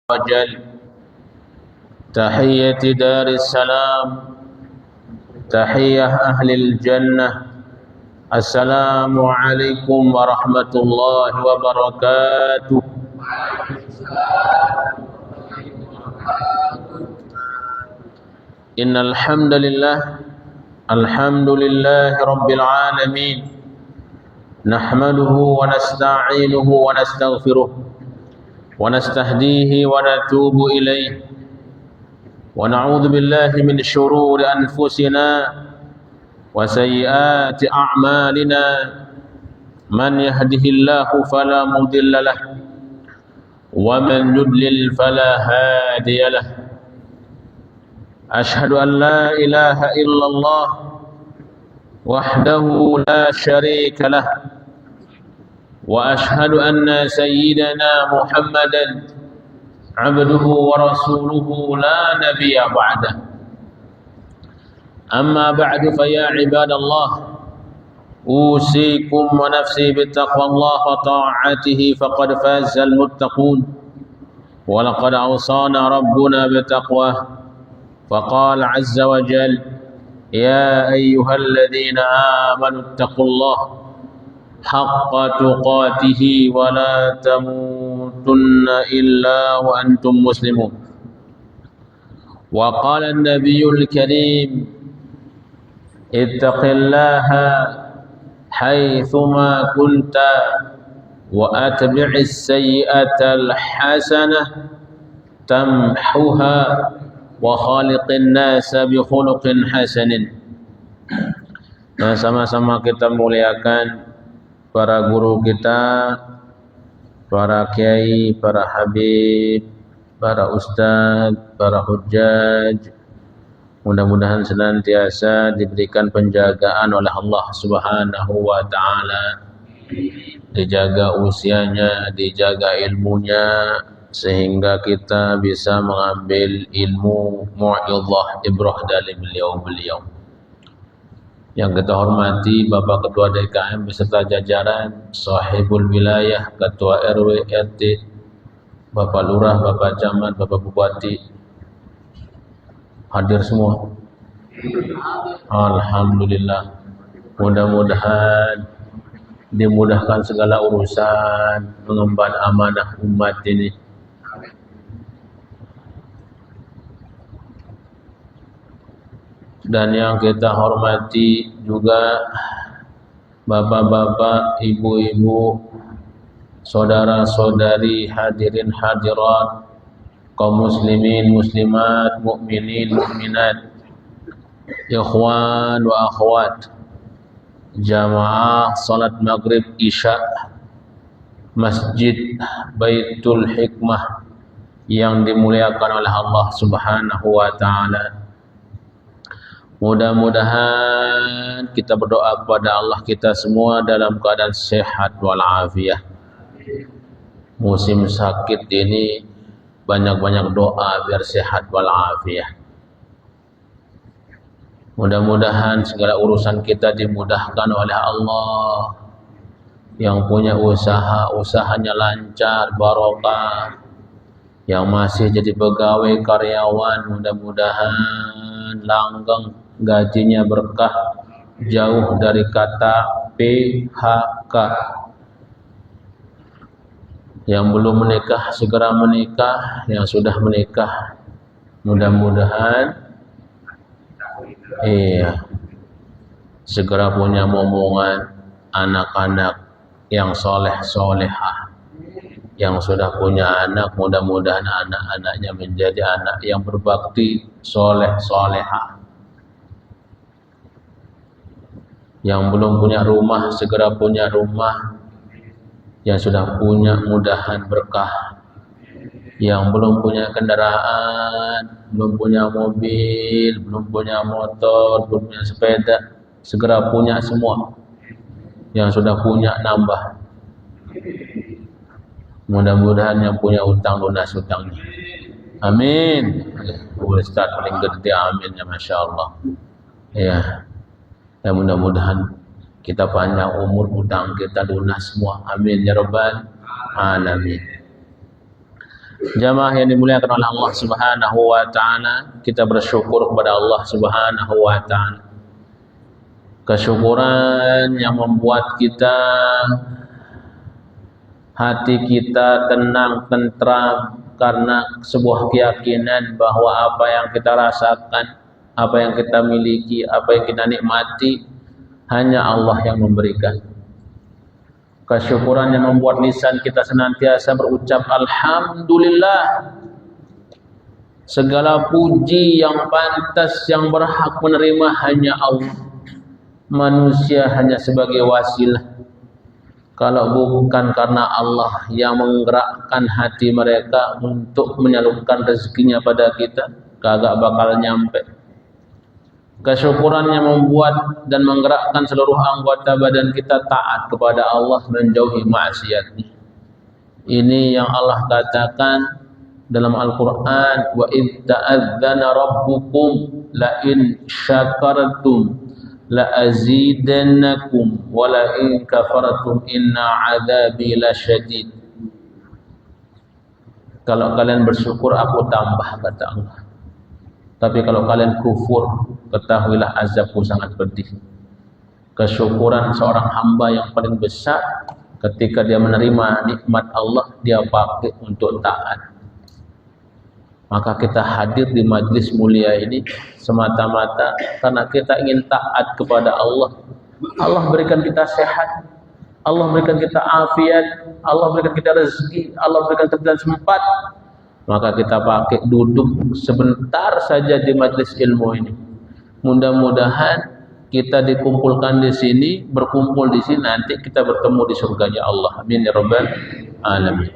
وجل تحية دار السلام تحية أهل الجنة السلام عليكم ورحمة الله وبركاته. إن الحمد لله رب العالمين نحمده ونستعينه ونستغفره ونستهديه ونتوب إليه ونعوذ بالله من شرور أنفسنا وسيئات أعمالنا من يهده الله فلا مضل له ومن يضلل فلا هادي له. أشهد أن لا إله إلا الله وحده لا شريك له وأشهد أن سيدنا محمدا عبده ورسوله لا نبي بعده. أما بعد فيا عباد الله أوصيكم ونفسي بتقوى الله وطاعته فقد فاز المتقون. ولقد أوصانا ربنا بتقواه فقال عز وجل يا أيها الذين آمنوا اتقوا الله حق تقاته ولا تموتن إلا وأنتم مسلمون. وقال النبي الكريم اتق الله حيثما كنت وأتبع السيئة الحسنة تمحها وخالق الناس بخلق حسن. Nah, sama-sama kita muliakan para guru kita, para kiai, para habib, para ustadz, para hujjaj. Mudah-mudahan senantiasa diberikan penjagaan oleh Allah Subhanahu wa taala. Dijaga usianya, dijaga ilmunya, sehingga kita bisa mengambil ilmu mu'idhah ibrah dari beliau-beliau. Yang kita hormati Bapak Ketua DKM beserta jajaran, Sahibul Wilayah, Ketua RW, RT, Bapak Lurah, Bapak Camat, Bapak Bupati, hadir semua. Alhamdulillah. Mudah-mudahan dimudahkan segala urusan mengemban amanah umat ini. Dan yang kita hormati juga bapak-bapak, ibu-ibu, saudara-saudari, hadirin hadirat, kaum muslimin, muslimat, mukminin, mukminat, ikhwan wa akhwat, jamaah salat maghrib isya Masjid Baitul Hikmah yang dimuliakan oleh Allah Subhanahu wa taala. Mudah-mudahan kita berdoa kepada Allah kita semua dalam keadaan sehat walafiat. Musim sakit ini banyak-banyak doa biar sehat walafiat. Mudah-mudahan segala urusan kita dimudahkan oleh Allah. Yang punya usaha, usahanya lancar, barokah. Yang masih jadi pegawai karyawan, mudah-mudahan langgeng, gajinya berkah, jauh dari kata PHK. Yang belum menikah segera menikah, yang sudah menikah mudah-mudahan segera punya momongan anak-anak yang soleh-solehah. Yang sudah punya anak, mudah-mudahan anak-anaknya menjadi anak yang berbakti, soleh-solehah. Yang belum punya rumah, segera punya rumah. Yang sudah punya, mudahan berkah. Yang belum punya kendaraan, belum punya mobil, belum punya motor, belum punya sepeda, segera punya semua. Yang sudah punya, nambah. Mudah-mudahan yang punya utang lunas utangnya. Amin. Ustaz paling gede aminnya, Masya Allah. Ya, mudah-mudahan kita panjang umur, utang kita lunas semua. Amin ya rabbal alamin. Jamaah yang dimuliakan oleh Allah Subhanahu wa taala, kita bersyukur kepada Allah Subhanahu wa taala. Kesyukuran yang membuat kita hati kita tenang, tentram karena sebuah keyakinan bahwa apa yang kita rasakan, apa yang kita miliki, apa yang kita nikmati hanya Allah yang memberikan. Kesyukuran yang membuat lisan kita senantiasa berucap alhamdulillah. Segala puji yang pantas, yang berhak menerima hanya Allah. Manusia hanya sebagai wasilah. Kalau bukan karena Allah yang menggerakkan hati mereka untuk menyalurkan rezekinya pada kita, kagak bakal nyampe. Kesyukuran yang membuat dan menggerakkan seluruh anggota badan kita taat kepada Allah, menjauhi maksiatnya. Ini yang Allah katakan dalam Al-Quran, wa idh ta'adzana rabbukum la in syakartum la azidannakum wa la in kafartum inna adzabi lasyadid. Kalau kalian bersyukur aku tambah, kata Allah. Tapi kalau kalian kufur, ketahuilah azabku sangat pedih. Kesyukuran seorang hamba yang paling besar ketika dia menerima nikmat Allah, dia pakai untuk taat. Maka kita hadir di majlis mulia ini semata-mata karena kita ingin taat kepada Allah. Allah berikan kita sehat, Allah berikan kita afiat, Allah berikan kita rezeki, Allah berikan kita sempat. Maka kita pakai duduk sebentar saja di majlis ilmu ini. Mudah-mudahan kita dikumpulkan di sini, berkumpul di sini, nanti kita bertemu di surganya Allah. Amin ya rabbal alamin.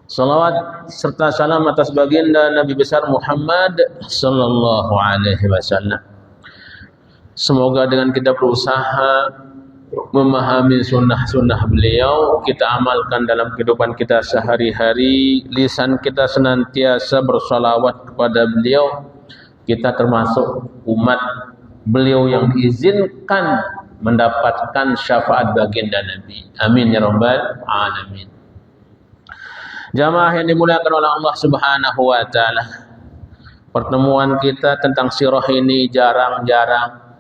Salawat serta salam atas baginda Nabi besar Muhammad sallallahu alaihi wasallam. Semoga dengan kita berusaha memahami sunnah-sunnah beliau, kita amalkan dalam kehidupan kita sehari-hari, lisan kita senantiasa bersalawat kepada beliau, kita termasuk umat beliau yang diizinkan mendapatkan syafaat baginda Nabi. Amin ya rabbal alamin. Jamaah yang dimuliakan oleh Allah Subhanahu wa taala, pertemuan kita tentang sirah ini jarang-jarang.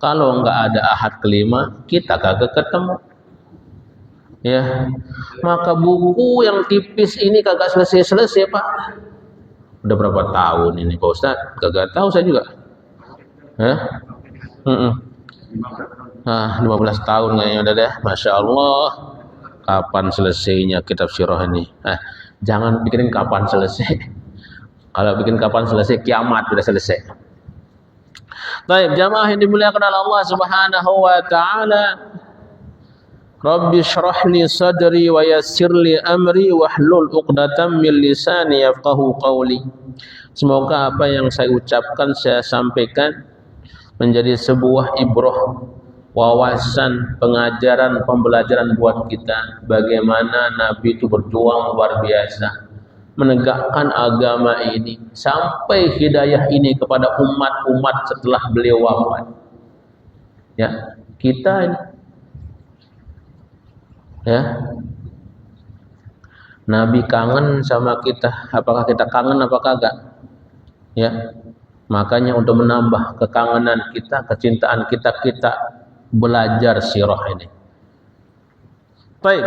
Kalau enggak ada ahad kelima, kita kagak ketemu. Ya, maka buku yang tipis ini kagak selesai-selesai, Pak. Udah berapa tahun ini, Pak Ustaz? Kagak tahu saya juga. Hah? 15 tahun kayaknya udah deh. Masya Allah. Kapan selesainya kitab sirah ini? Jangan pikirin kapan selesai. Kalau bikin kapan selesai, kiamat sudah selesai. Baik, jamaah yang dimuliakan oleh Allah Subhanahu wa taala. Rabbi shrah li sadri wa yassir li amri wahlul 'uqdatam min lisani yafqahu qawli. Semoga apa yang saya ucapkan, saya sampaikan menjadi sebuah ibrah, wawasan, pengajaran, pembelajaran buat kita bagaimana Nabi itu berjuang luar biasa menegakkan agama ini sampai hidayah ini kepada umat-umat setelah beliau wafat. Ya, kita ini, ya, Nabi kangen sama kita. Apakah kita kangen apa kagak? Ya, makanya untuk menambah kekangenan kita, kecintaan kita, kita belajar sirah ini. Baik.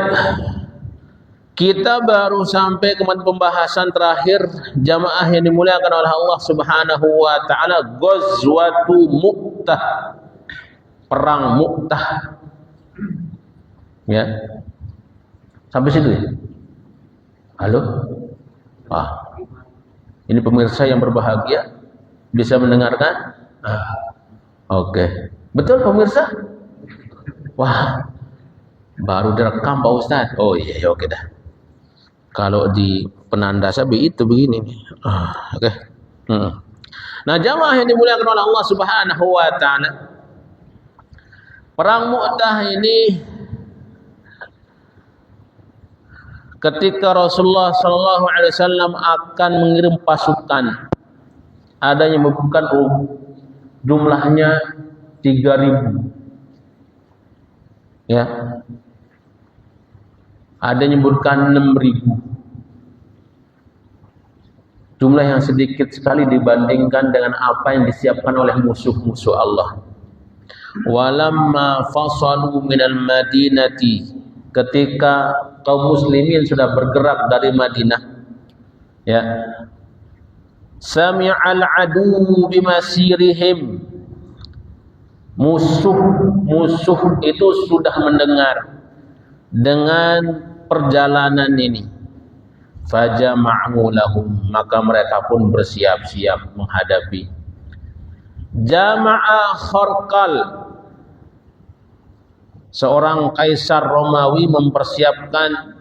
Kita baru sampai ke pembahasan terakhir, jamaah yang dimuliakan oleh Allah Subhanahu wa taala, Ghazwatu Mu'tah. Perang Mu'tah. Ya. Sampai situ ya? Halo? Ini pemirsa yang berbahagia bisa mendengarkan? Oke. Betul pemirsa? Wah. Baru direkam Pak Ustaz. Oh iya, oke dah. Kalau di penanda sabi itu begini nih. Oke. Nah, jamaah yang dimuliakan oleh Allah Subhanahu wa taala. Perang Mu'tah ini ketika Rasulullah sallallahu alaihi wasallam akan mengirim pasukan. Ada yang menyebutkan jumlahnya 3.000. Ya. Ada yang menyebutkan 6.000. Jumlah yang sedikit sekali dibandingkan dengan apa yang disiapkan oleh musuh-musuh Allah. Walamma fasalu minal madinati, ketika kaum muslimin sudah bergerak dari Madinah, ya, sami'al adu bimasirihim, musuh itu sudah mendengar dengan perjalanan ini. Fajama'u lahum, maka mereka pun bersiap-siap menghadapi. Jama'a Kharqal, seorang kaisar Romawi mempersiapkan,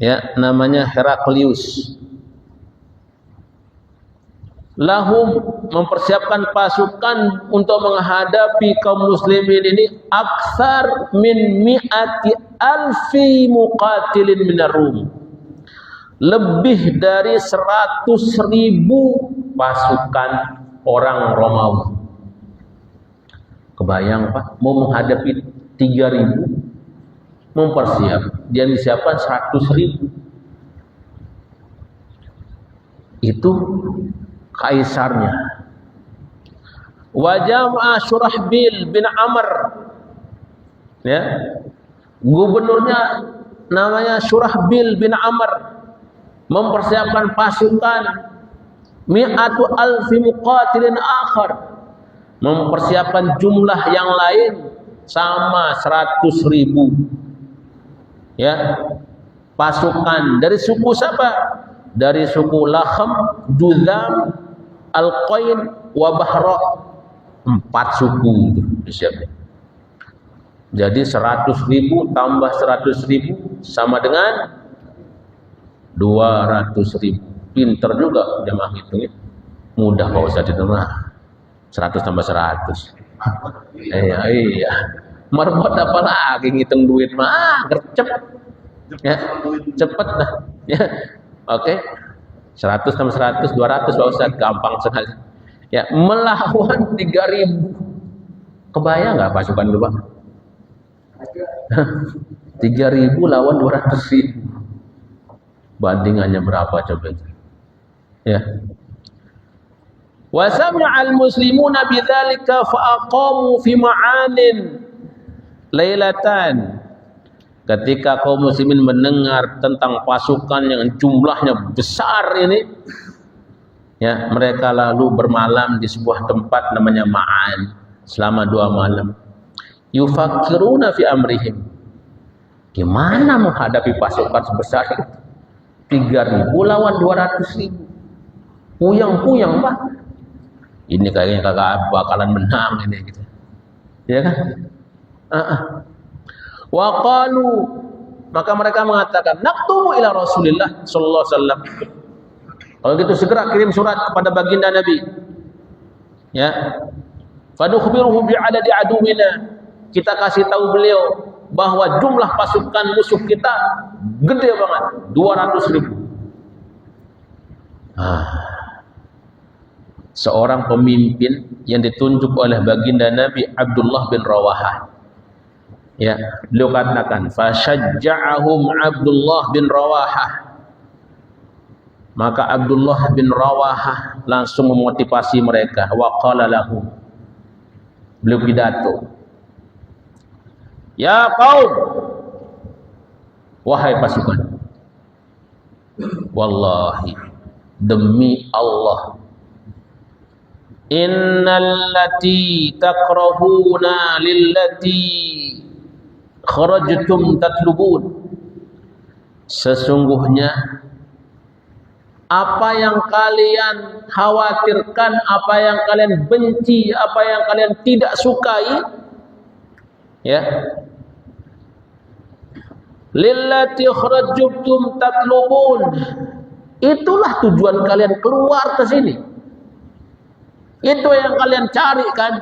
ya, namanya Heraklius. Lahum, mempersiapkan pasukan untuk menghadapi kaum muslimin ini aksar min mi'ati alfi muqatilin minar Rum, lebih dari 100.000 pasukan orang Romawi. Kebayang Pak, mau menghadapi 3.000, mempersiap, dia disiapkan 100.000. Itu kaisarnya. Wajam'a Syurahbil bin Amr, ya, gubernurnya namanya Syurahbil bin Amr, mempersiapkan pasukan mi'atu alfi muqatilin akhar, mempersiapkan jumlah yang lain sama 100.000, ya, pasukan dari suku siapa? Dari suku Lakham, Juzam, Al-Qain, wa Bahra. 4 suku itu disiapkan. Jadi 100.000 tambah 100.000 sama dengan 200.000. Pinter juga jamaah hitungnya. Mudah Pak Ustaz itu mah. 100 tambah 100. Iya. Marbot apa lagi ngitung duit mah gercep. Ya, cepet dah. Ya. Oke. 100 tambah 100 200 Pak Ustaz, gampang sekali. Ya, melawan 3.000. Kebayang enggak pasukan itu, Pak? 3.000 lawan 200.000. Bandingannya berapa coba itu? Ya. Wa sami'al muslimuna bidzalika fa aqamu fi ma'anin lailatan. Ketika kaum muslimin mendengar tentang pasukan yang jumlahnya besar ini, ya, mereka lalu bermalam di sebuah tempat namanya Ma'an selama 2 malam. Yufakkiruna fi amrihim. Gimana menghadapi pasukan sebesar itu? 3.000 lawan 200.000. Puyang-puyang Pak. Ini kayaknya kagak bakalan menang ini gitu. Ya kan? Wa qalu, maka mereka mengatakan, naktubu ila Rasulillah sallallahu alaihi wasallam. Kalau gitu segera kirim surat kepada baginda Nabi. Ya. Fadukhbiruhu bi'adadi aduwina. Kita kasih tahu beliau bahwa jumlah pasukan musuh kita gede banget, 200.000. Seorang pemimpin yang ditunjuk oleh baginda Nabi, Abdullah bin Rawahah. Ya, beliau katakan, fasyajja'ahum Abdullah bin Rawahah. Maka Abdullah bin Rawahah langsung memotivasi mereka. Wa qala lahum, beliau pidato, ya kaum, wahai pasukan, wallahi, demi Allah, innallati takrahuna lillati kharajtum tatlubun, sesungguhnya apa yang kalian khawatirkan, apa yang kalian benci, apa yang kalian tidak sukai, ya, lillati kharajtum tatlubun, itulah tujuan kalian keluar ke sini. Itu yang kalian cari kan?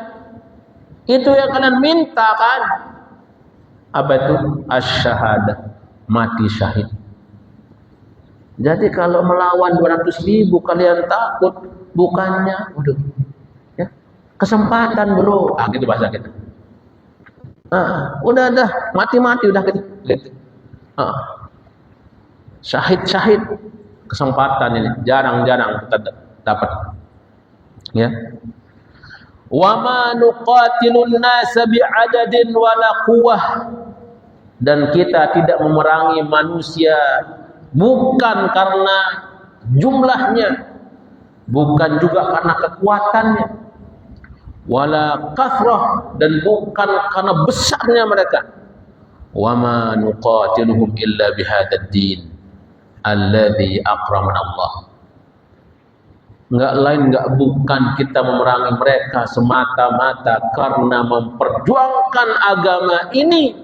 Itu yang kalian minta kan? Apa itu? Asy-syahadah, mati syahid. Jadi kalau melawan 200.000 kalian takut, bukannya udah, ya, kesempatan bro, gitu bahasa kita. Udah mati udah gitu. Syahid-syahid. kesempatan ini jarang-jarang kita dapat. Ya. Wa ma nuqatilun nasa bi'adadin wala quwwah, dan kita tidak memerangi manusia bukan karena jumlahnya, bukan juga karena kekuatannya, wala kathrah, dan bukan karena besarnya mereka. Wa ma nuqatiluhum illa bihadzal din alladzi aqramana Allah. Enggak bukan kita memerangi mereka semata-mata karena memperjuangkan agama ini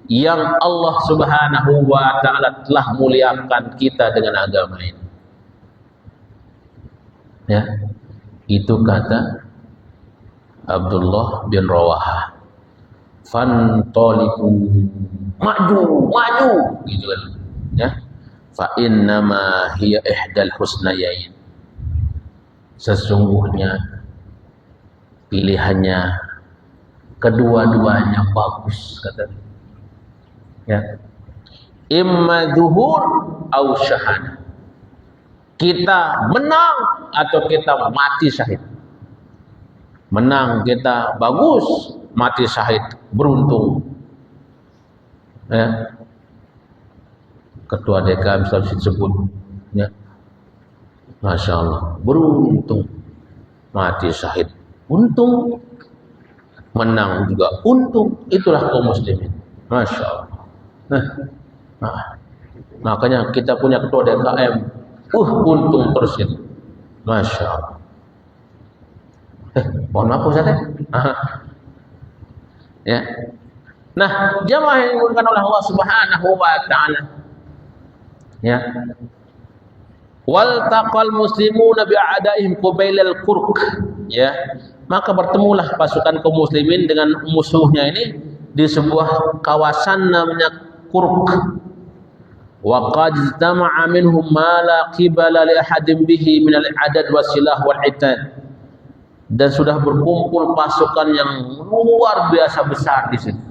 yang Allah Subhanahu wa taala telah muliakan kita dengan agama ini. Ya. Itu kata Abdullah bin Rawahah. Fantaliqu, maju gitu kan. Ya. Fa innama hiya ihdal husnayain. Sesungguhnya pilihannya kedua-duanya bagus, kata. Ya. Imma zuhur au syahadah. Kita menang atau kita mati syahid. Menang kita bagus, mati syahid beruntung. Ya. Ketua DKM bisa disebut, ya. Masya Allah, beruntung, mati syahid untung, menang juga untung. Itulah kaum muslimin. Masya Allah. Makanya kita punya ketua DKM, untung terus itu. Masya Allah. Mohon maaf Ustaz ya. Ya. Nah, jamaah yang dimuliakan oleh Allah Subhanahu wa taala. Ya. Wal taqal muslimuna bi'adaihim qabailal qurq, ya. Maka bertemulah pasukan kaum muslimin dengan musuhnya ini di sebuah kawasan namanya Qurq. Wa qad istama'a minhum ma la qibala li ahadin bihi min al-adad wasilah wal itan. Dan sudah berkumpul pasukan yang luar biasa besar di sini.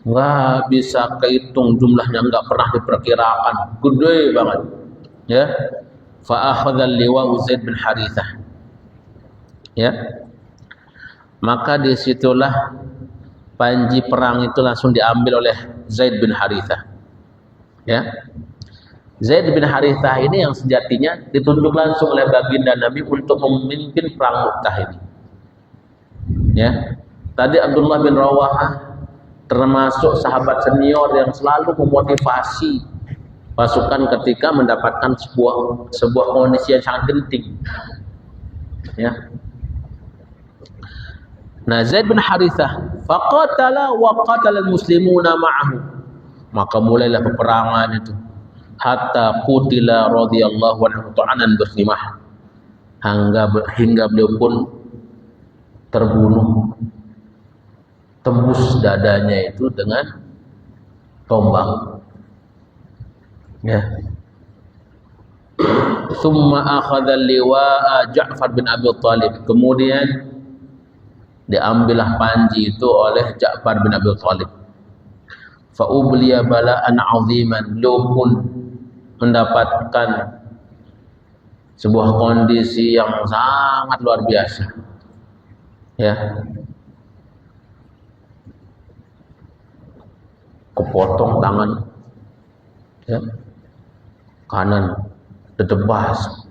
Enggak bisa kehitung jumlahnya, enggak pernah diperkirakan, gede banget. Ya, fa akhadha liwa Zaid bin Harithah. Ya, maka disitulah panji perang itu langsung diambil oleh Zaid bin Harithah. Ya, Zaid bin Harithah ini yang sejatinya ditunjuk langsung oleh baginda Nabi untuk memimpin perang Mu'tah ini. Ya, tadi Abdullah bin Rawahah termasuk sahabat senior yang selalu memotivasi pasukan ketika mendapatkan sebuah kondisi yang sangat genting. Ya. Nah, Zaid bin Harithah faqatala wa qatala al-muslimuna ma'ahu. Maka mulailah peperangan itu hatta qutila radhiyallahu anhu ta'anan bersimah, hingga beliau pun terbunuh, tembus dadanya itu dengan tombak. Ya. Thumma akhadha liwa'a Ja'far bin Abi Thalib. Kemudian diambillah panji itu oleh Ja'far bin Abi Thalib. Fa ubliya bala'an 'aziman. Beliau pun mendapatkan sebuah kondisi yang sangat luar biasa. Ya. Kepotong tangan. Ya. Kanan ditebas,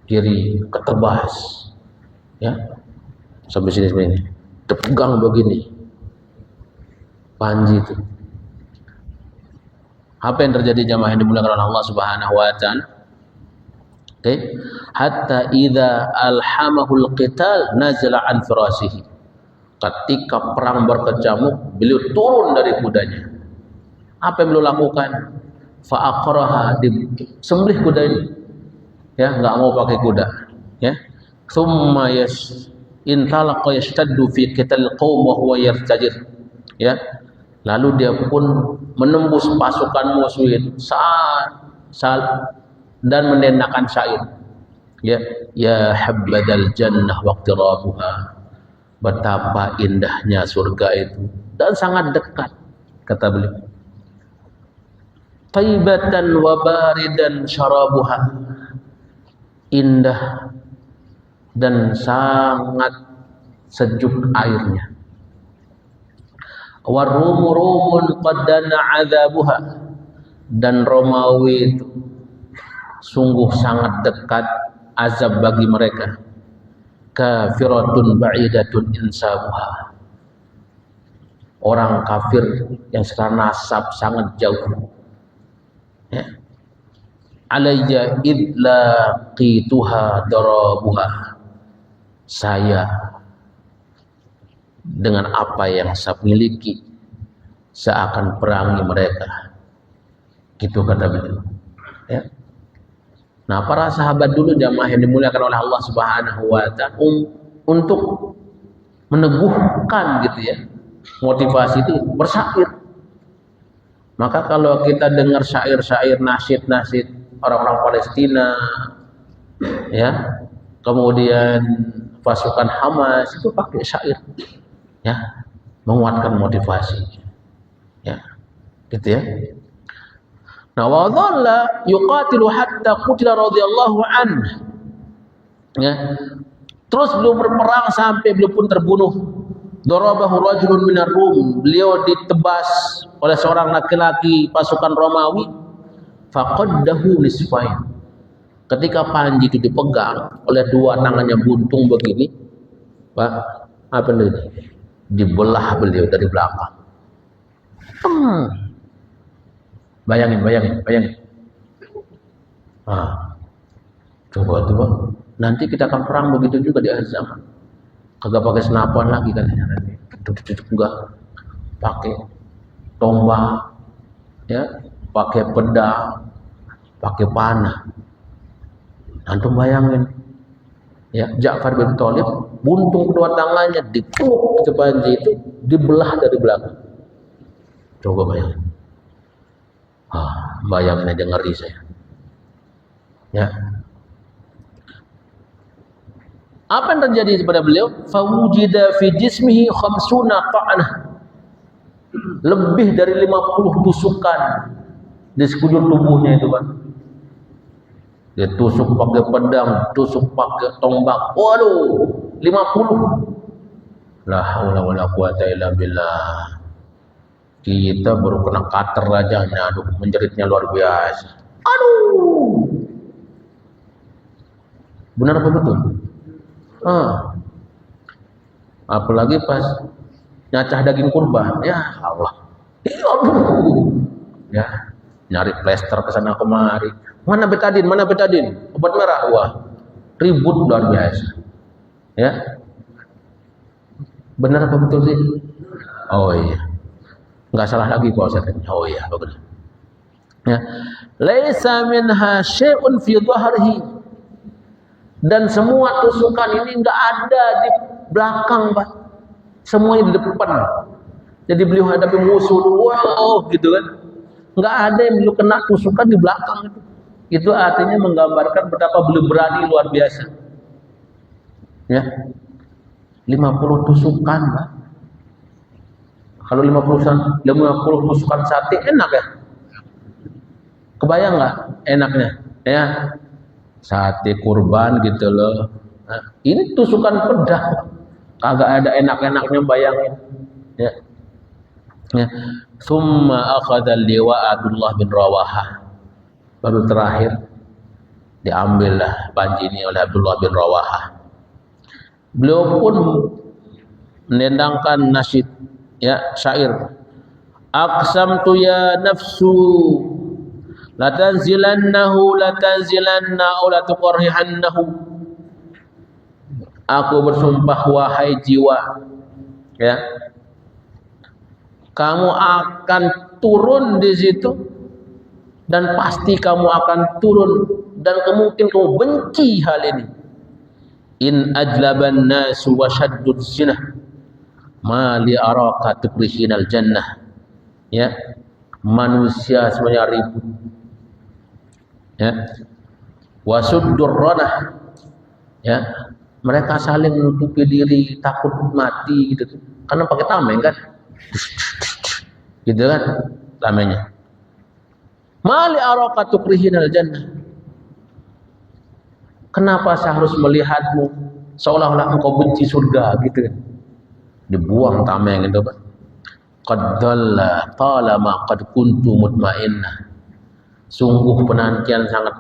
kiri ketebas, ya, sampai sini, dipegang begini, panji itu. Apa yang terjadi jamaah yang dimuliakan oleh Allah Subhanahu wa taala? Oke, hatta idza alhamahul qital nazala an firasihi. Ketika perang berkecamuk, beliau turun dari kudanya. Apa yang beliau lakukan? Fa'aqraha, disembelih kuda ini. Ya, enggak mau pakai kuda. Ya. Tsumma intalaqa yashtaddu fi qital qaum wa huwa yartajir. Ya. Lalu dia pun menembus pasukan musuhin dan mendendakan syair. Ya, ya habbadal jannah waqtirabuha. Betapa indahnya surga itu dan sangat dekat, kata beliau. taibatan wa baridan syarabuha, indah dan sangat sejuk airnya. Warumun qad dana adzabuha, dan Romawi itu sungguh sangat dekat azab bagi mereka. Kafiratun ba'idatun insabuha, orang kafir yang secara nasab sangat jauh. Ya. Alayya idlaqituha darabuha, saya dengan apa yang saya miliki saya akan perangi mereka, gitu kata beliau. Ya. Nah, para sahabat dulu jamaah yang dimuliakan oleh Allah Subhanahu wa ta'ala, untuk meneguhkan gitu ya motivasi itu bersyair. Maka kalau kita dengar syair-syair, nasyid-nasyid orang-orang Palestina, ya, kemudian pasukan Hamas itu pakai syair, ya, menguatkan motivasi, ya, gitu ya. Nah, wa dhalla yuqatilu hatta qutila radhiyallahu anhu, ya, terus beliau berperang sampai beliau pun terbunuh. Darabahu rajulun minar Rum, beliau ditebas oleh seorang laki-laki pasukan Romawi. Faqaddahu nisfain, ketika panji itu dipegang oleh dua tangannya buntung begini, Pak, apa ini? Dibelah beliau dari belakang. Bayangin. Nah, coba, nanti kita akan perang begitu juga di akhir zaman. Kagak pakai senapan lagi kan, enggak, pakai tombak, ya, pakai pedang, pakai panah. Antum bayangin, ya, Ja'far bin Thalib buntung kedua tangannya dipeluk ke panji itu, dibelah dari belakang. Coba bayangin. Bayangin aja ngeri saya. Ya. Apa yang terjadi kepada beliau? Fawujida fi jismihi khamsuna ta'anah, lebih dari 50 tusukan di sekujur tubuhnya itu, Pak. Dia tusuk pakai pedang, tusuk pakai tombak. Waduh, 50. La haula wala quwata illa billah. Kita baru kena kater aja, aduh, menjeritnya luar biasa. Aduh. Benar apa betul? Apalagi pas nyacah daging kurban, ya Allah, ya, nyari plester kesana kemari, mana betadin, obat merah, wah, ribut luar biasa, ya, benar apa betul sih? Oh iya, nggak salah lagi Pak Ustaz. Oh iya, benar. Ya, laisa minha syai'un fi dhahrihi, dan semua tusukan ini enggak ada di belakang, Pak. Semuanya di depan. Jadi beliau hadapi musuh, wow, gitu kan. Enggak ada yang beliau kena tusukan di belakang itu. Itu artinya menggambarkan betapa beliau berani luar biasa. Ya. 50 tusukan, Pak. Kalau 50 tusukan sate enak ya? Kebayang enggak enaknya? Ya. Sate kurban gitu loh. Nah, ini tusukan pedang, kagak ada enak-enaknya, bayangin. Ya. Ya. Summa akhadha liwa Abdullah bin Rawahah. Baru terakhir diambillah panji ini oleh Abdullah bin Rawahah. Beliau pun menendangkan nasyid, ya, syair. Aqsamtu ya nafsu latanzilannahu aw latuqarrihannahu. Aku bersumpah wahai jiwa, ya, kamu akan turun di situ dan pasti kamu akan turun dan kemungkinan kamu benci hal ini. In ajlaban nasu wa shaddud zinah ma li araka tukrihinal jannah. Ya, manusia semuanya ribut, ya, wasuddur ranah, ya, mereka saling menutupi diri takut mati gitu, karena pakai tameng kan, gitu kan tamengnya, Mali araka tukrihinal jannah. Kenapa saya harus melihatmu seolah-olah engkau benci surga gitu kan? Dibuang tameng itu, Pak. Qad dhalla talama qad kuntu mutmainnah. Sungguh penantian sangat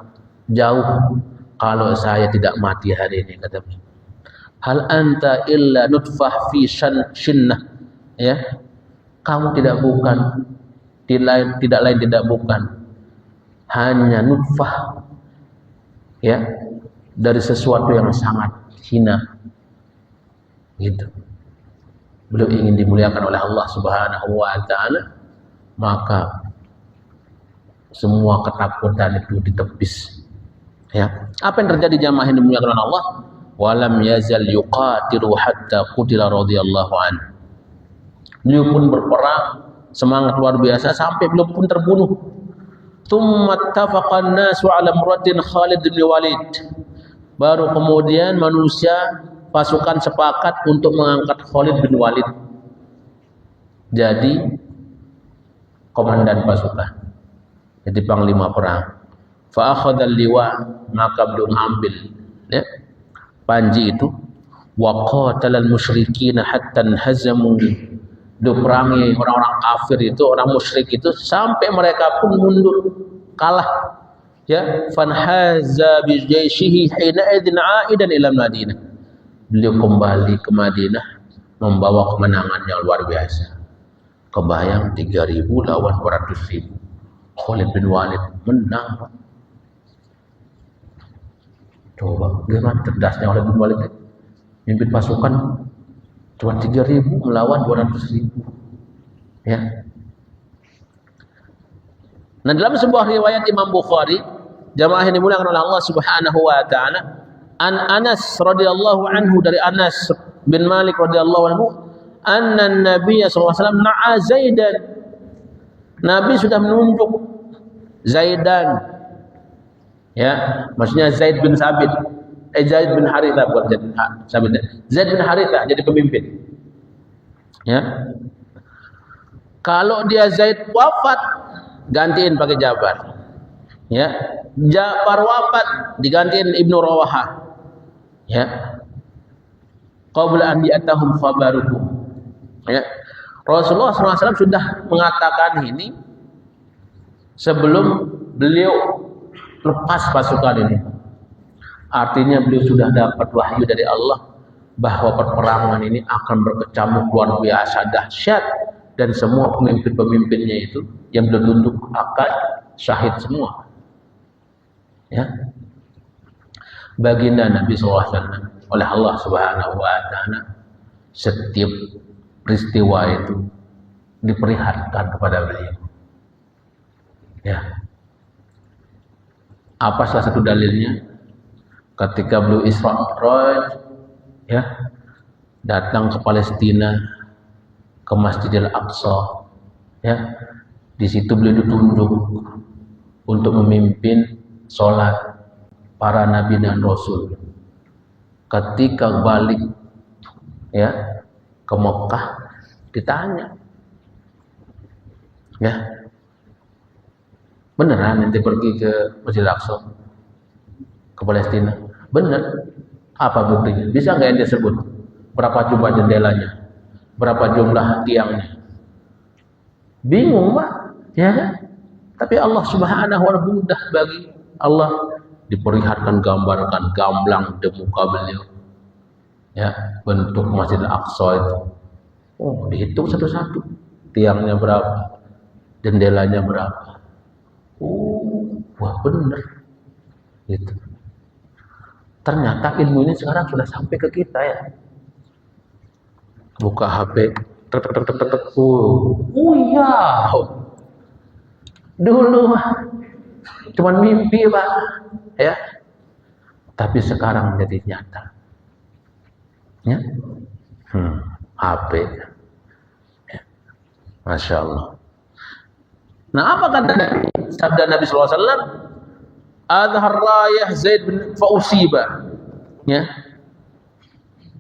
jauh kalau saya tidak mati hari ini, kata beliau. Hal anta illa nutfah fi shinnah, ya. Kamu tidak bukan tidak bukan hanya nutfah, ya, dari sesuatu yang sangat hina, gitu. Beliau ingin dimuliakan oleh Allah Subhanahu wa taala, maka semua ketakutan itu ditepis. Ya. Apa yang terjadi jamaah yang dimuliakan oleh Allah? Walam yazal yuqatiru hatta qutila radhiyallahu anhu. Beliau pun berperang semangat luar biasa sampai beliau pun terbunuh. Tsumma ittafaqan nasu ala muraddin Khalid bin Walid. Baru kemudian manusia pasukan sepakat untuk mengangkat Khalid bin Walid jadi komandan pasukan, jadi panglima perang. Fa akhadha al-liwa, maka beliau ambil, ya, panji itu. Wa qatala al-musyrikin hatta hazamu. Diperangi orang-orang kafir itu, orang musyrik itu sampai mereka pun mundur, kalah. Ya, fanhaza bi jayshihi hina idzin aidan ila Madinah. Beliau kembali ke Madinah membawa kemenangan yang luar biasa. Kebayang 3.000 lawan 200.000. Khalid bin Walid menang. Coba gimana cerdasnya Khalid bin Walid, mimpin pasukan cuma 3.000 melawan 200.000. Ya. Nah, dalam sebuah riwayat Imam Bukhari, jamaah yang dimuliakan oleh Allah Subhanahu wa taala, an Anas radhiyallahu anhu, dari Anas bin Malik radhiyallahu anhu, anna Nabi sallallahu alaihi wasallam na'a Zaidan. Nabi sudah menunjuk Zaidan. Ya, maksudnya Zaid bin Sabit. Zaid bin Harithah, bukan Zaid bin Sabit. Zaid bin Harithah jadi pemimpin. Ya. Kalau dia Zaid wafat, gantiin pakai Jabar. Ya. Jabar wafat, digantiin Ibnu Rawahah. Ya. Qabla an ya'tahum khabaruhum. Ya. Rasulullah SAW sudah mengatakan ini sebelum beliau lepas pasukan ini. Artinya beliau sudah dapat wahyu dari Allah bahwa peperangan ini akan berkecamuk luar biasa dahsyat, dan semua pemimpin-pemimpinnya itu yang beliau tunjuk akan syahid semua. Ya. Baginda Nabi SAW oleh Allah Subhanahu wa taala, setiap peristiwa itu diperlihatkan kepada beliau. Ya. Apa salah satu dalilnya? Ketika beliau Isra Mi'raj, ya, datang ke Palestina, ke Masjidil Aqsa, ya, di situ beliau ditunjuk untuk memimpin sholat para nabi dan rasul. Ketika balik, ya, ke Mekah, ditanya, ya, beneran nanti pergi ke Masjidil Aqsa, ke Palestina? Bener. Apa buktinya? Bisa nggak ente sebut berapa jumlah jendelanya, berapa jumlah tiangnya? Bingung, Pak, ya kan? Tapi Allah Subhanahu wa taala, mudah bagi Allah, diperlihatkan, gambarkan gamblang di muka beliau, ya, bentuk Masjidil Aqsa itu. Oh, dihitung satu-satu, tiangnya berapa, jendelanya berapa. Oh, wah, bener gitu. Ternyata ilmu ini sekarang sudah sampai ke kita, ya. Buka HP, iya, dulu cuman mimpi, Pak, ya. Tapi sekarang menjadi nyata, ya. HP, ya. Masya Allah. Nah, apa kata sabda Nabi SAW? Adhar rayah Zaid bin Fausiba, ya.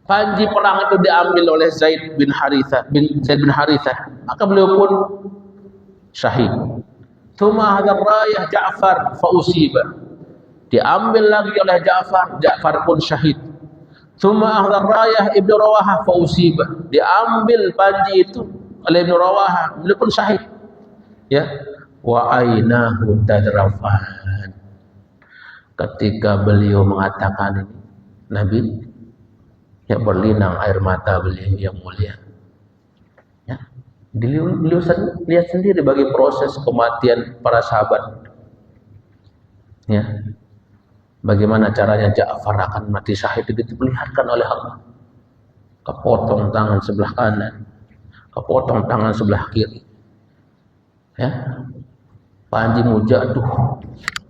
Panji perang itu diambil oleh Zaid bin Harithah, maka beliau pun syahid. Tsumma hadar rayah Ja'far fa usiba. Diambil lagi oleh Ja'far, Ja'far pun syahid. Tsumma hadar rayah Ibnu Rawahah fa usiba. Diambil panji itu oleh Ibnu Rawahah, beliau pun syahid. Ya, wa ainahu tadrafan. Ketika beliau mengatakan ini, Nabi, ya berlinang air mata beliau yang mulia. Ya, beliau lihat sendiri bagi proses kematian para sahabat. Ya, bagaimana caranya Ja'far akan mati syahid itu diperlihatkan oleh Allah. Kepotong tangan sebelah kanan, kepotong tangan sebelah kiri. Ya, panji jatuh,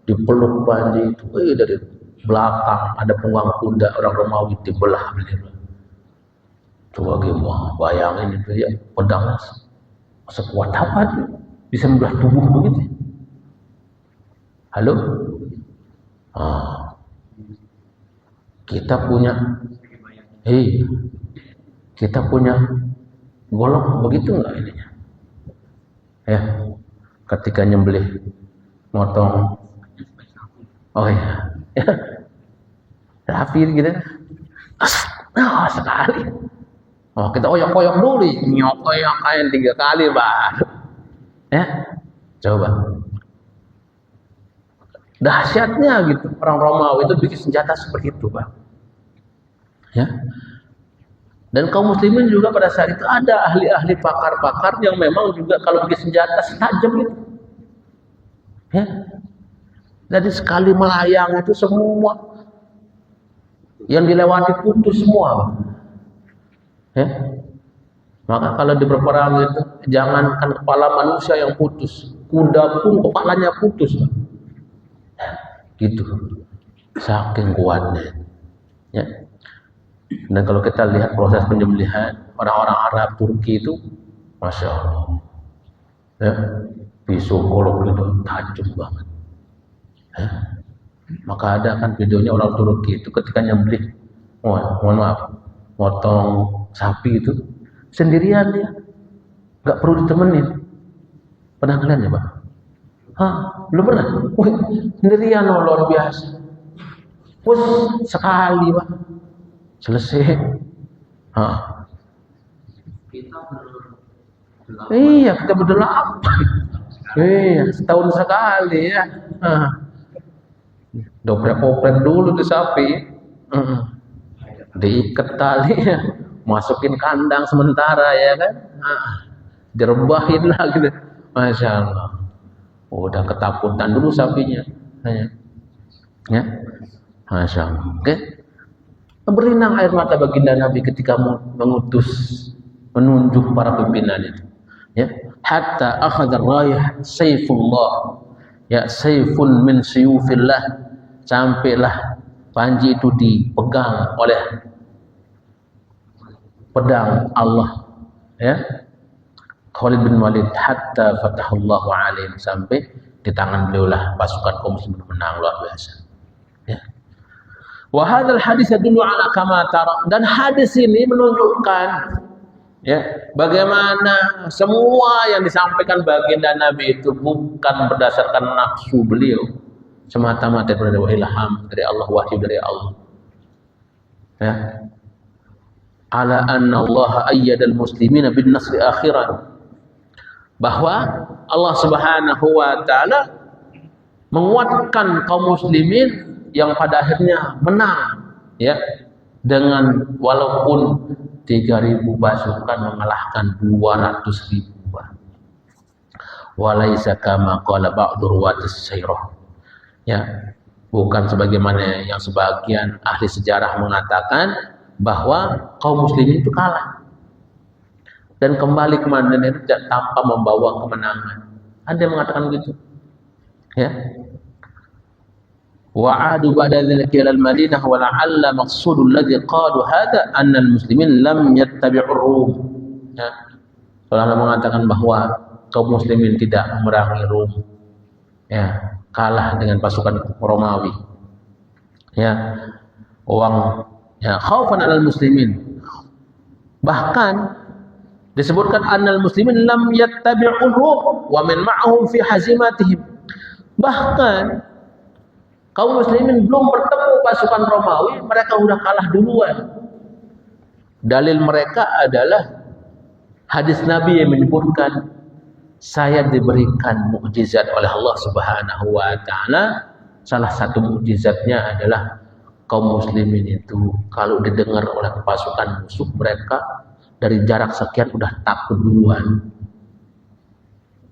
dipeluk panji itu, dari belakang ada punggang kuda orang Romawi dibelah beliau. Coba gimana bayangin itu ya, pedang sekuat apa itu bisa membelah tubuh begitu. Halo, kita punya golok begitu nggak ininya? Ya, ketika nyembelih, motong, oh ya, rapi gitu, sekali. Oh, kita oyok-oyok dulu, nyok-oyok kain 3 kali baru. Ya, coba. Dahsyatnya gitu, orang Romawi itu bikin senjata seperti itu, Pak. Ya. Dan kaum muslimin juga pada saat itu ada ahli-ahli pakar-pakar yang memang juga kalau bikin senjata setajam itu. Ya. Jadi sekali melayang itu semua yang dilewati putus semua, Pak. Ya. Maka kalau di berperang itu jangankan kepala manusia yang putus, kuda pun kepalanya putus, Pak. Gitu. Saking kuatnya. Ya. Dan kalau kita lihat proses penyembelihan orang-orang Arab Turki itu, masya Allah, ya, pisau golok itu tajam banget. Ya. Maka ada kan videonya orang Turki itu ketika nyembelih, mohon maaf, motong sapi itu sendirian dia, nggak perlu ditemenin. Pernah kalian ya, Pak? Belum pernah? Sendirian, luar biasa. Sekali, Pak. Selesai. Kita berdelapan. Iya, setahun sekali ya. Doprek-oprek dulu di sapi. Diikat tali, masukin kandang sementara ya kan. Direbahin lah gitu. Masya Allah. Udah ketakutan dulu sapinya. Ya. Masya Allah. Oke. Berlinang air mata baginda Nabi ketika menunjuk para pimpinan itu. Ya, hatta akhadha rayah Saifullah, ya, saifun min suyufillah, sampailah panji itu dipegang oleh pedang Allah, ya, Khalid bin Walid, hatta fatahullahu alaihim, sampai di tangan beliau lah pasukan kaum muslimin menang luar biasa. Ya. Wa hadzal hadits yadullu ala kama tara, dan hadis ini menunjukkan ya bagaimana semua yang disampaikan baginda Nabi itu bukan berdasarkan nafsu beliau, semata-mata dari ilham dari Allah, wahyu dari Allah. Ya. Ala anna Allah ayyadal muslimina bin nasri akhiran, bahwa Allah Subhanahu wa taala menguatkan kaum muslimin yang pada akhirnya menang, ya, dengan walaupun 3.000 pasukan mengalahkan 200.000. Walaisa kama qala ba'du ruwatis sairah, ya, bukan sebagaimana yang sebagian ahli sejarah mengatakan bahwa kaum muslimin itu kalah dan kembali ke Madinah itu tanpa membawa kemenangan. Ada yang mengatakan begitu, ya. Wa'adu ba'da dzalika ila al-Madinah wa la'alla maqsudul ladzi qalu hadha anna al-muslimin lam yattabi'ur Rum. Ya. Ulama mengatakan bahwa kaum muslimin tidak memerangi Rum. Ya, kalah dengan pasukan Romawi. Ya. Khaufan 'alal muslimin. Bahkan Disebutkan annal muslimin lam yattabi'uhum wa min ma'ahum fi hazimatihim. Bahkan kaum muslimin belum bertemu pasukan Romawi, mereka sudah kalah duluan. Dalil mereka adalah hadis Nabi yang menyebutkan, saya diberikan mukjizat oleh Allah Subhanahu wa taala. Salah satu mukjizatnya adalah kaum muslimin itu kalau didengar oleh pasukan musuh, mereka dari jarak sekian udah takut duluan.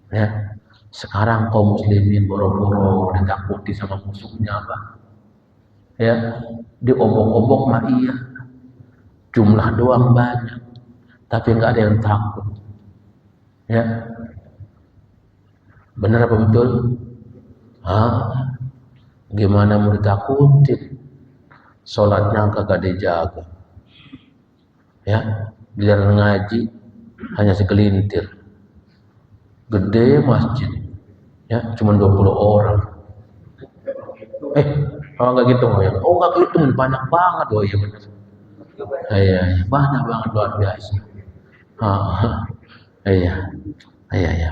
Ya. Sekarang kaum muslimin boro-boro ditakuti sama musuhnya, Pak. Ya, diobok-obok mah iya. Jumlah doang banyak, tapi enggak ada yang takut. Ya. Benar apa betul? Gimana mau ditakutin? Sholatnya kagak dijaga. Ya, giliran ngaji hanya segelintir. Gede masjid, ya cuma 20 orang. Kalau nggak gitu ya? Oh nggak gitu, banyak banget. Oh iya benar. Iya, banyak banget, luar biasa. Iya,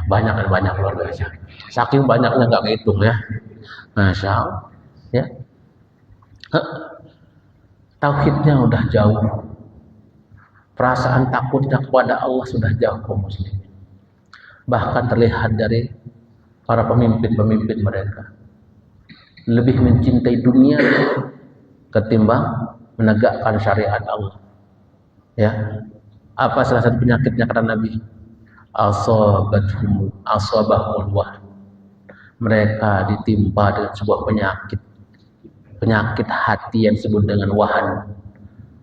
banyak luar biasa. Saking banyaknya nggak kehitung ya. Masya Allah. Ya. Tauhidnya udah jauh. Perasaan takutnya kepada Allah sudah jauh kaum muslimin. Bahkan terlihat dari para pemimpin-pemimpin mereka lebih mencintai dunia ketimbang menegakkan syariat Allah. Ya, apa salah satu penyakitnya kata Nabi? Asabahul wahn. Mereka ditimpa dengan sebuah penyakit hati yang disebut dengan wahan.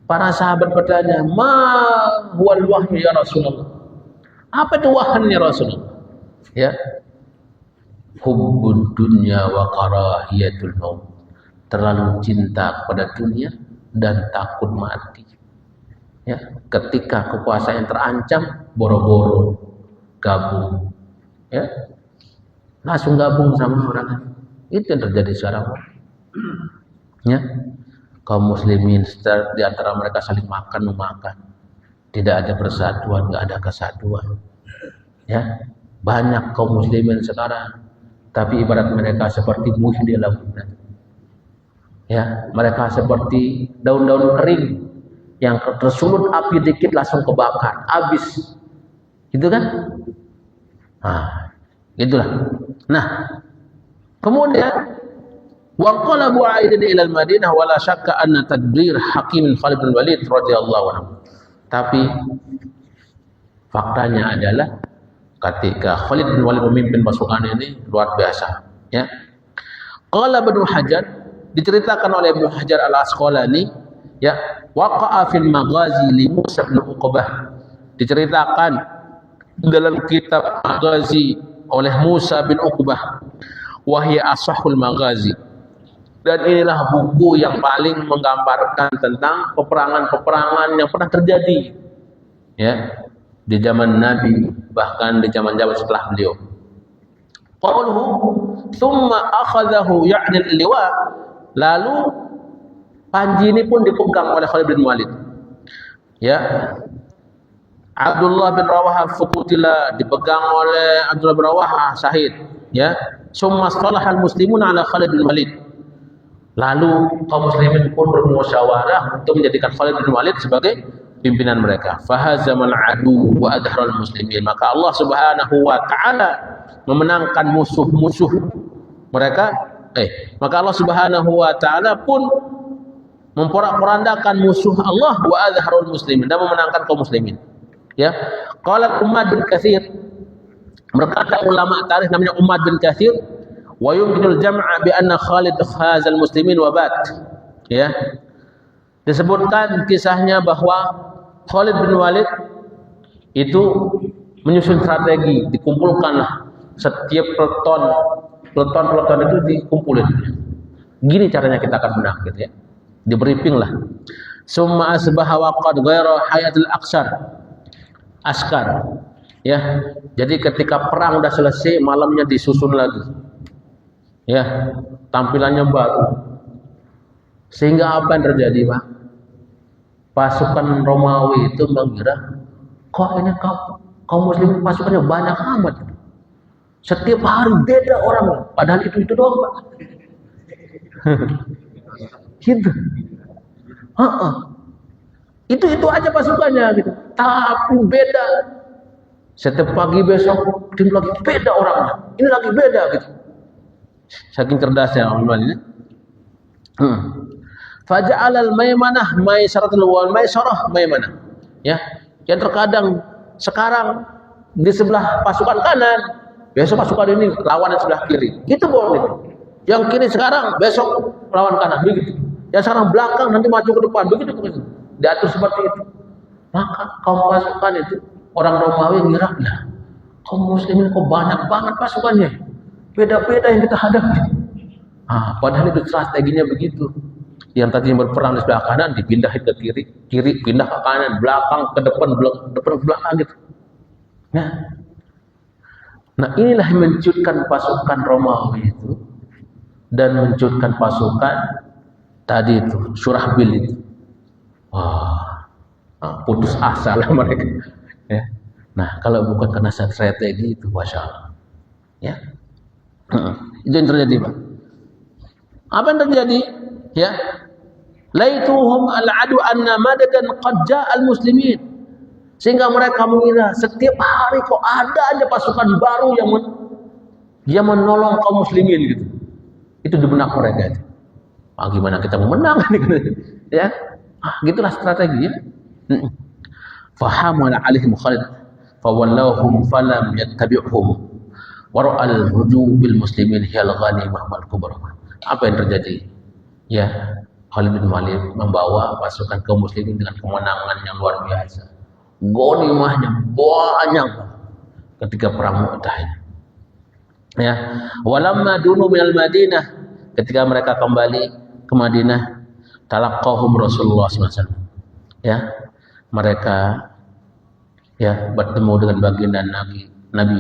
Para sahabat bertanya, "Ma huwal wahn ya Rasulullah?" Apa itu wahan ya Rasulullah? Ya, hubbud dunya wa karahiyatul maut. Terlalu cinta kepada dunia dan takut mati. Ya, ketika kekuasaan terancam, boro-boro gabung. Ya, langsung gabung sama orang. Itu yang terjadi sekarang. Ya, kaum muslimin di antara mereka saling makan. Tidak ada persatuan, nggak ada kesatuan. Ya, banyak kaum muslimin sekarang, tapi ibarat mereka seperti buih di lautan. Ya, mereka seperti daun-daun kering yang tersulut api dikit langsung kebakar, habis. Gitu kan? Itulah. Nah, kemudian waqalabu aidan ila al-Madinah wala syakka anna tadbir Hakim Khalid bin Walid radhiyallahu anhu. Tapi faktanya adalah ketika Khalid bin Walid memimpin pasukan ini luar biasa, ya. Qala Ibnu Hajar, diceritakan oleh Ibnu Hajar Al-Asqalani, ya, waqa'a fil maghazi li Musa bin Uqbah. Diceritakan dalam kitab Maghazi oleh Musa bin Uqbah, wa hiya ashahul maghazi. Dan inilah buku yang paling menggambarkan tentang peperangan-peperangan yang pernah terjadi, ya, di zaman Nabi, bahkan di zaman-zaman setelah beliau. Qauluhu thumma akhadahu ya'ni al-liwa. Lalu panji ini pun dipegang oleh Khalid bin Walid. Ya. Abdullah bin Rawahah fuqutila, dipegang oleh Abdullah bin Rawahah, syahid, ya. Summa salahal muslimun ala Khalid bin Walid. Lalu kaum muslimin pun bermusyawarah untuk menjadikan Khalid bin Walid sebagai pimpinan mereka. Fahazamal adu wa adharal muslimin. Maka Allah Subhanahu wa taala memenangkan musuh-musuh mereka. Maka Allah Subhanahu wa taala pun memporak-porandakan musuh Allah wa adharul muslimin, dan memenangkan kaum muslimin. Ya. Qala Ummad bin Katsir, berkata ulama tarikh namanya Ummad bin Katsir, wa yumkinul jam'a bi anna Khalid khazal muslimin wa bat. Ya. Disebutkan kisahnya bahwa Khalid bin Walid itu menyusun strategi, dikumpulkanlah setiap peleton itu dikumpulin. Gini caranya kita akan menang, gitu ya. Di briefing lah. Summa asbaha wa qad ghaira hayatul askar. Ya. Jadi ketika perang udah selesai, malamnya disusun lagi. Ya, tampilannya baru. Sehingga apa yang terjadi, Pak? Pasukan Romawi itu mengira Kok ini kaum muslimin pasukannya banyak amat. Setiap hari beda orangnya. Padahal itu doang, Pak. Gitu. Itu aja pasukannya gitu. Tapi beda. Setiap pagi besok tim lagi beda orangnya. Ini lagi beda gitu. Saking cerdasnya orang ini. Faja'alal maimanah maisaratul wal maisarah maimanah. Ya. Yang terkadang sekarang di sebelah pasukan kanan, besok pasukan ini lawan yang sebelah kiri. Itu boleh. Yang kiri sekarang, besok lawan kanan begitu. Yang sekarang belakang nanti maju ke depan begitu. Diatur seperti itu. Maka kaum pasukan itu orang Romawi ngira, nah, kaum muslimin kok banyak banget pasukannya. Beda-beda yang kita hadapi. Padahal itu strateginya begitu. Yang tadinya berperang di sebelah kanan dipindahin ke kiri, kiri pindah ke kanan, belakang ke depan, depan ke belakang gitu. Nah, inilah yang mencutkan pasukan Romawi itu dan mencutkan pasukan tadi itu Surahbil itu. Putus asa lah mereka. Ya. Nah, kalau bukan karena strategi itu, masya Allah. Ya, itu yang terjadi, Pak. Apa yang terjadi? Ya, laituhum al-adu anna madadan qad ja'a al-muslimin. Sehingga mereka mengira setiap hari kok ada aja pasukan baru yang menolong kaum muslimin gitu. Itu di benak mereka itu. Gimana kita mau menang ya? Gitulah strategi ya. Fahamu alaihim Khalid fawallahum falam yattabi'hum wa ra'al hujum bil muslimin hiyal ghanimah wal kubra. Apa yang terjadi? Ya, Khalid bin Walid membawa pasukan kaum muslimin dengan kemenangan yang luar biasa. Ghanimahnya banyak ketika perang Mu'tah ini. Ya, walamma dunu minal Madinah, ketika mereka kembali ke Madinah, talaqqahum Rasulullah SAW. Ya, mereka ya bertemu dengan baginda Nabi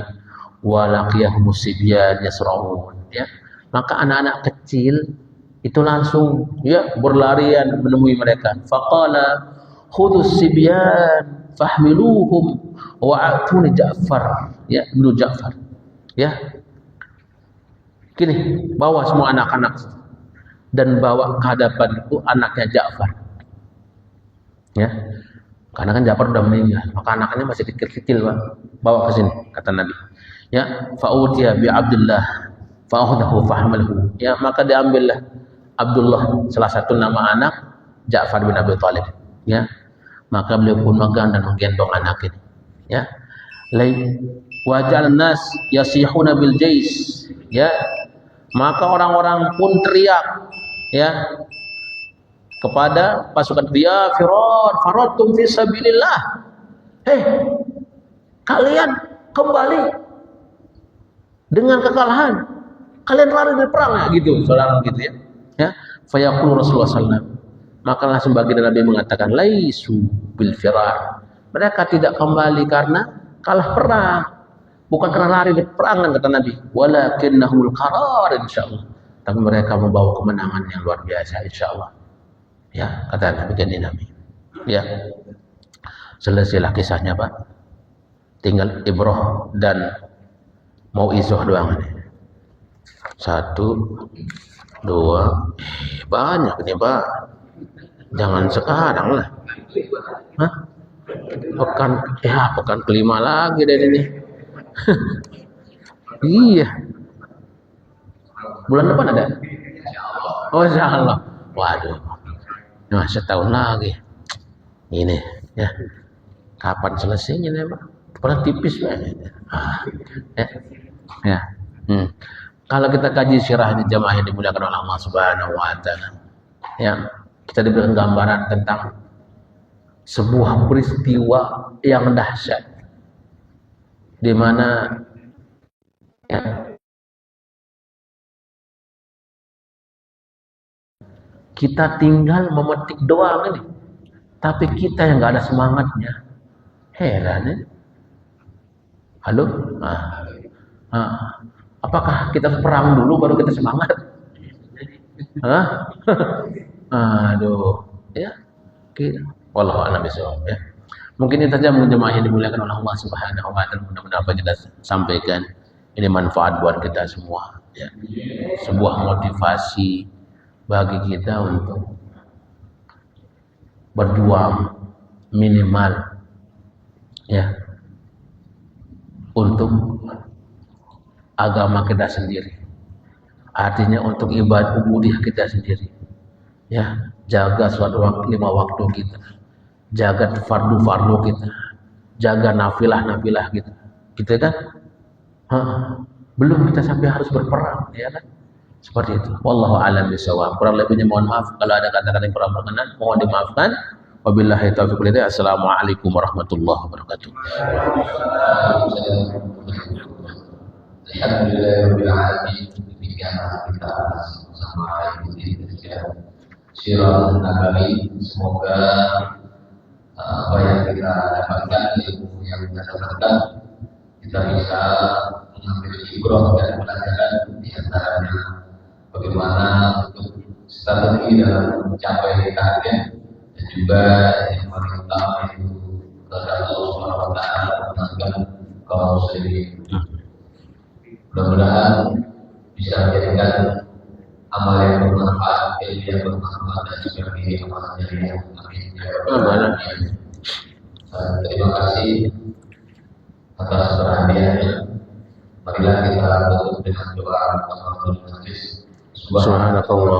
walaqiyahum sibyan yasraun. Ya, maka anak-anak kecil itu langsung ya berlarian menemui mereka. Faqala khudus sibyan fahmiluhum wa'atuni Ja'far. Ya, Ibnu Ja'far. Ya. Gini, bawa semua anak-anak dan bawa ke hadapan itu anaknya Ja'far. Ya. Karena kan Ja'far sudah meninggal, maka anaknya masih kecil-kecil, Pak. Bawa ke sini, kata Nabi. Ya, fa'utiya bi Abdullah fa'akhadahu fahamalahu. Ya, maka diambillah Abdullah, salah satu nama anak Ja'far bin Abi Thalib. Ya, maka beliau pun megang dan menggendong anak ini. Ya, wajal nas yasihuna bil jais. Ya, maka orang-orang pun teriak ya kepada pasukan dia, faradtum fi sabilillah. Kalian kembali dengan kekalahan. Kalian lari dari perang ya, gitu, saudara gitu ya. Ya, fayaqulu Rasulullah SAW. Maka langsung baginda Nabi mengatakan, laisu bil firar. Mereka tidak kembali karena kalah perang, bukan karena lari dari perangan, kata Nabi. Walakinnahul qarar, insyaallah. Tapi mereka membawa kemenangan yang luar biasa, insyaallah. Ya, kata baginda Nabi. Ya, selesailah kisahnya, Pak. Tinggal ibrah dan mauizah doang ini. 1, 2, banyak nih, Pak. Jangan sekarang lah. Pekan kelima lagi dari ini. Iya. Bulan depan ada? Oh, insyaallah. Waduh. Nah, setahun lagi. Ini ya. Kapan selesainya nih, Pak? Padahal tipis banget. Ya. Kalau kita kaji sirah ini jamaah yang dimuliakan oleh Allah Subhanahu wa taala. Ya, kita diberikan gambaran tentang sebuah peristiwa yang dahsyat di mana ya, kita tinggal memetik doang ini, tapi kita yang nggak ada semangatnya. Heran ya? Halo? Apakah kita perang dulu baru kita semangat? Aduh, ya. Wallahu a'lam bishawab ya. Mungkin itu saja jemaah yang dimuliakan oleh Allah Subhanahu wa taala. Mudah-mudahan apa yang kita sampaikan ini manfaat buat kita semua ya. Sebuah motivasi bagi kita untuk berjuang minimal ya untuk agama kita sendiri. Artinya untuk ibadah ubudiyah kita sendiri. Ya, jaga suatu waktu 5 waktu kita. Jaga fardu-fardu kita. Jaga nafilah-nafilah kita. Gitu kan? Belum kita sampai harus berperang, ya kan? Seperti itu. Wallahu a'lam bishawab. Kurang lebihnya mohon maaf kalau ada kata-kata yang kurang berkenan, mohon dimaafkan. Wabillahi taufiq wal hidayah. Assalamualaikum warahmatullahi wabarakatuh. Alhamdulillahirabbil alamin. Demikian kita sama ini Sirah Nabawi. Semoga apa yang kita dapatkan, ilmu yang kita dapatkan, kita bisa mengambil ibrah dan pelajaran di antaranya bagaimana untuk strategi dalam mencapai target, dan juga yang paling utama itu kepada Allah Subhanahu wa taala menangkan kaum muslimin. Mudah-mudahan bisa menjadikan amal yang bermanfaat, ilmu yang bermanfaat, dan juga menjadi amal jariah. Amin. Terima kasih atas perhatiannya. Marilah kita tutup dengan doa kafaratul majlis. Subhanakallah.